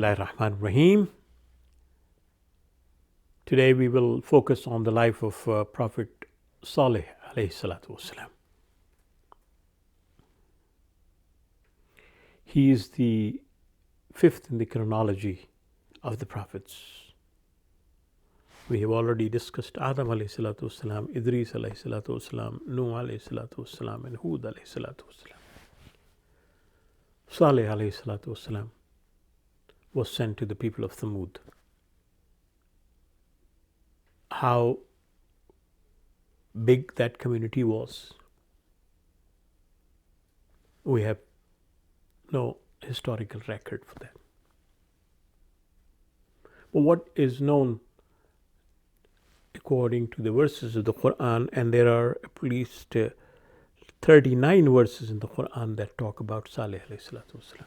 Bismillahirrahmanirrahim. Today we will focus on the life of Prophet Saleh alayhi salatu wasalam. He is the fifth in the chronology of the prophets. We have already discussed Adam alayhi salatu wasalam, Idris alayhi salatu wasalam, Nuh alayhi salatu wasalam, and Hud alayhi salatu wasalam. Saleh alayhi salatu wasalam was sent to the people of Thamud. How big that community was, we have no historical record for that. But what is known according to the verses of the Quran, and there are at least 39 verses in the Quran that talk about Saleh alayhi salatu wasalam.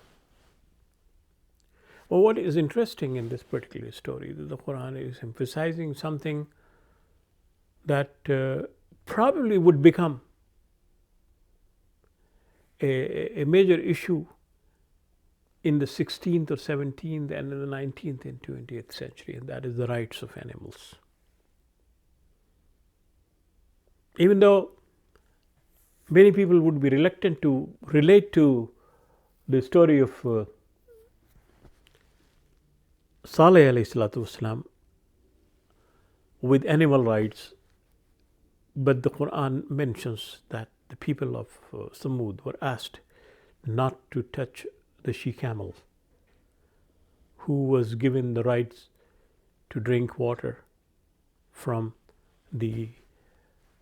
Well, what is interesting in this particular story is that the Quran is emphasizing something that probably would become a major issue in the 16th or 17th and in the 19th and 20th century, and that is the rights of animals. Even though many people would be reluctant to relate to the story of Saleh alayhi salatu wasalam with animal rights, but the Quran mentions that the people of Thamud were asked not to touch the she-camel, who was given the rights to drink water from the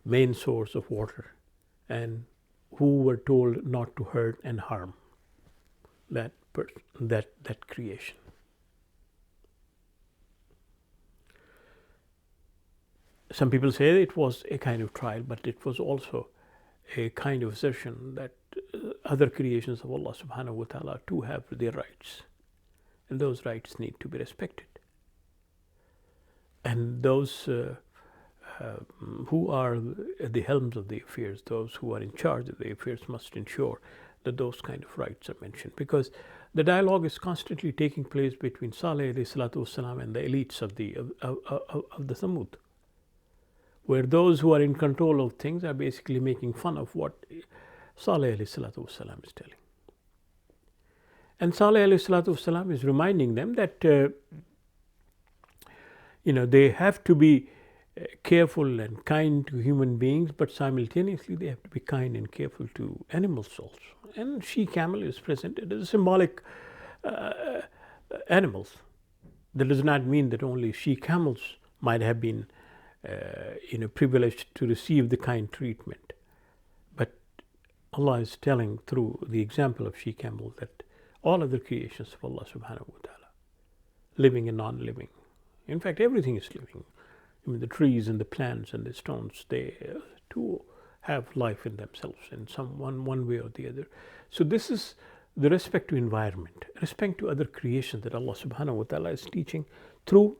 main source of water, and who were told not to hurt and harm that creation. Some people say it was a kind of trial, but it was also a kind of assertion that other creations of Allah subhanahu wa ta'ala too have their rights, and those rights need to be respected. And those who are at the helms of the affairs, those who are in charge of the affairs, must ensure that those kind of rights are mentioned, because the dialogue is constantly taking place between Saleh alayhi salatu wasalam and the elites of the Thamud, where those who are in control of things are basically making fun of what Saleh alayhi salatu wasalam is telling. And Saleh alayhi salatu wasalam is reminding them that they have to be careful and kind to human beings, but simultaneously they have to be kind and careful to animals also. And she-camel is presented as a symbolic animals. That does not mean that only she-camels might have been privileged to receive the kind treatment. But Allah is telling through the example of she-camel that all other creations of Allah subhanahu wa ta'ala, living and non-living, in fact everything is living. Even the trees and the plants and the stones, they too have life in themselves in one way or the other. So this is the respect to environment, respect to other creations that Allah subhanahu wa ta'ala is teaching through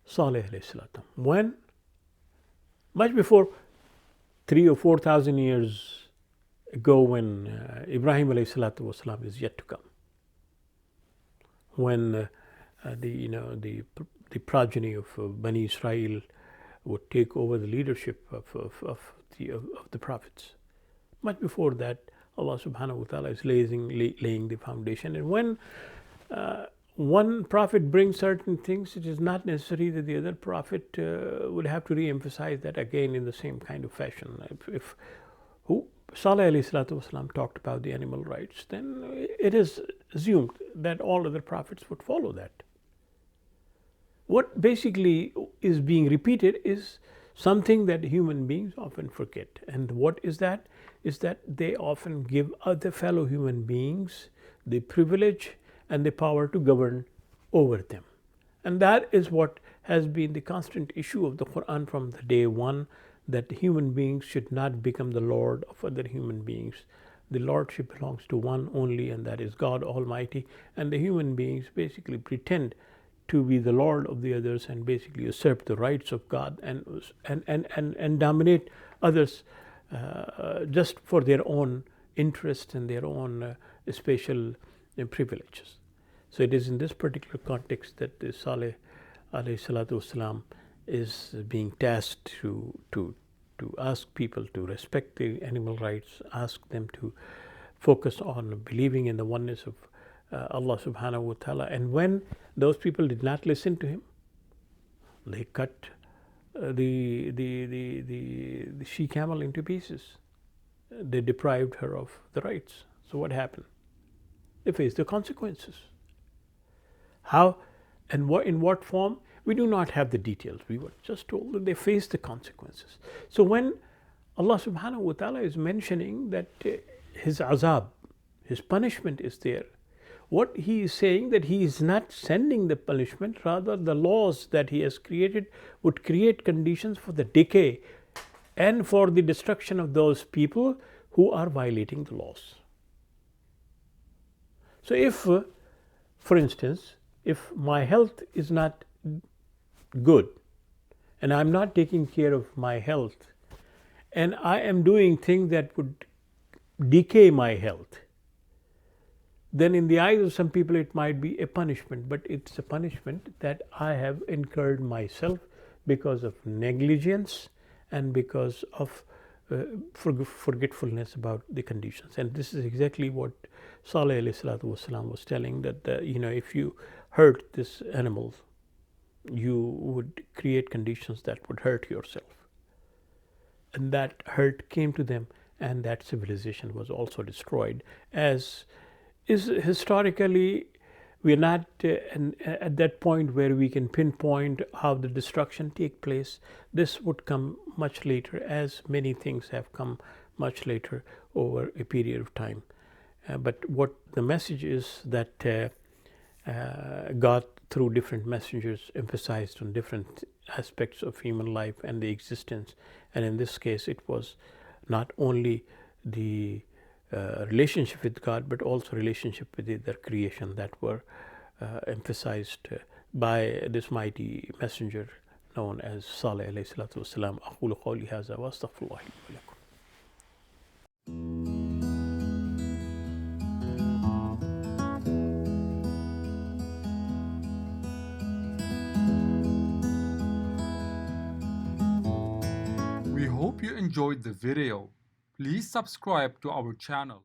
Saleh alayhi salam. When? Much before 3,000 or 4,000 years ago, when Ibrahim alayhi salatu wasalam is yet to come. When the progeny of Bani Israel would take over the leadership of the prophets. Much before that, Allah subhanahu wa ta'ala is laying the foundation. And when one prophet brings certain things, it is not necessary that the other prophet would have to re-emphasize that again in the same kind of fashion. If Saleh alayhi salatu wasalam talked about the animal rights, then it is assumed that all other prophets would follow that. What basically is being repeated is something that human beings often forget. And what is that? Is that they often give other fellow human beings the privilege and the power to govern over them. And that is what has been the constant issue of the Quran from the day one, that human beings should not become the lord of other human beings. The lordship belongs to one only, and that is God Almighty. And the human beings basically pretend to be the lord of the others and basically usurp the rights of God and dominate others just for their own interests and their own special privileges. So it is in this particular context that the Saleh alayhi salatu wasalam is being tasked to ask people to respect the animal rights, ask them to focus on believing in the oneness of Allah subhanahu wa ta'ala. And when those people did not listen to him, they cut the she camel into pieces. They deprived her of the rights. So what happened? They faced the consequences. How and what, in what form? We do not have the details. We were just told that they faced the consequences. So when Allah subhanahu wa ta'ala is mentioning that his azab, his punishment is there, what he is saying that he is not sending the punishment, rather the laws that he has created would create conditions for the decay and for the destruction of those people who are violating the laws. So if, for instance, if my health is not good and I'm not taking care of my health and I am doing things that would decay my health, then in the eyes of some people it might be a punishment, but it's a punishment that I have incurred myself because of negligence and because of forgetfulness about the conditions. And this is exactly what Saleh alayhi salatu wasalam was telling, that if you hurt this animal, you would create conditions that would hurt yourself. And that hurt came to them, and that civilization was also destroyed. As is historically, we're not at that point where we can pinpoint how the destruction take place. This would come much later, as many things have come much later over a period of time. But what the message is that God, through different messengers, emphasized on different aspects of human life and the existence. And in this case, it was not only the relationship with God, but also relationship with their creation that were emphasized by this mighty messenger known as Saleh alayhi salatu wasalam. أقول قولي هذا وأستغفر الله لي ولكم. We hope you enjoyed the video. Please subscribe to our channel.